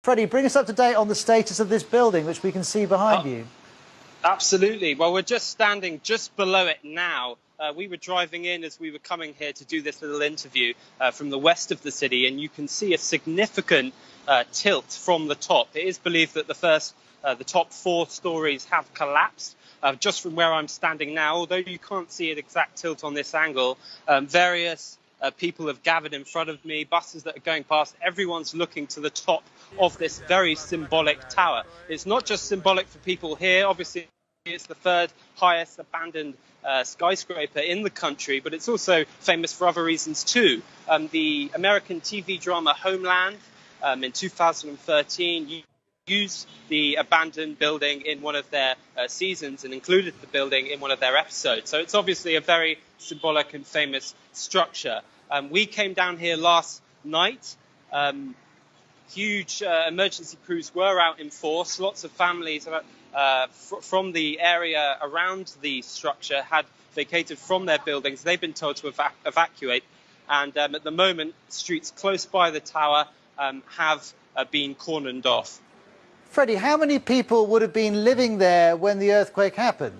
Freddie, bring us up to date on the status of this building, which we can see behind you. Absolutely. Well, we're just standing just below it now. We were driving in as we were coming here to do this little interview from the west of the city, and you can see a significant tilt from the top. It is believed that the top 4 stories have collapsed. Just from where I'm standing now, although you can't see an exact tilt on this angle, various people have gathered in front of me, buses that are going past. Everyone's looking to the top of this very symbolic tower. It's not just symbolic for people here. Obviously, it's the 3rd highest abandoned skyscraper in the country, but it's also famous for other reasons too. The American TV drama Homeland in 2013 used the abandoned building in one of their seasons and included the building in one of their episodes. So it's obviously a very symbolic and famous structure. We came down here last night. Huge emergency crews were out in force. Lots of families from the area around the structure had vacated from their buildings. They've been told to evacuate. And at the moment, streets close by the tower have been cordoned off. Freddie, how many people would have been living there when the earthquake happened?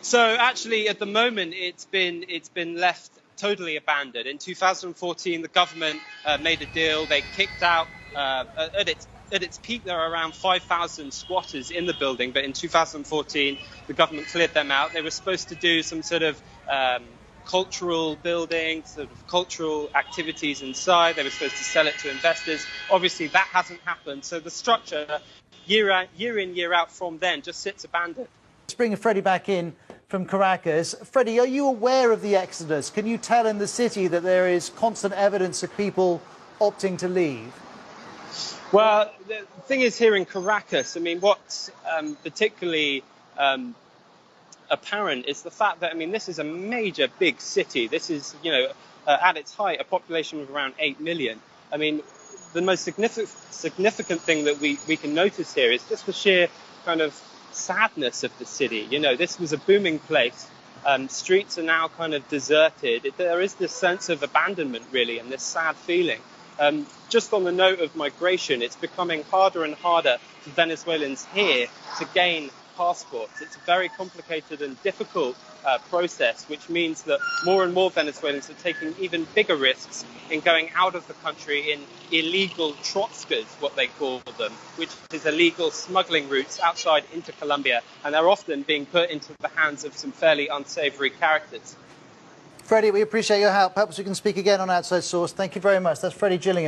So actually, at the moment, it's been left totally abandoned. In 2014, the government made a deal. They kicked out, at its peak, there are around 5,000 squatters in the building. But in 2014, the government cleared them out. They were supposed to do some sort of cultural building, sort of cultural activities inside. They were supposed to sell it to investors. Obviously, that hasn't happened. So the structure, year in, year out from then, just sits abandoned. Let's bring Freddie back in from Caracas. Freddie, are you aware of the exodus? Can you tell in the city that there is constant evidence of people opting to leave? Well, the thing is here in Caracas, I mean, what's particularly apparent is the fact that, I mean, this is a major big city. This is, at its height, a population of around 8 million. I mean, the most significant thing that we can notice here is just the sheer kind of sadness of the city. This was a booming place. Streets are now kind of deserted. There is this sense of abandonment, really, and this sad feeling. Just on the note of migration, it's becoming harder and harder for Venezuelans here to gain passports. It's a very complicated and difficult process, which means that more and more Venezuelans are taking even bigger risks in going out of the country in illegal trotskas, what they call them, which is illegal smuggling routes outside into Colombia, and they're often being put into the hands of some fairly unsavory characters. Freddie, we appreciate your help. Perhaps we can speak again on Outside Source. Thank you very much. That's Freddie Gillingham.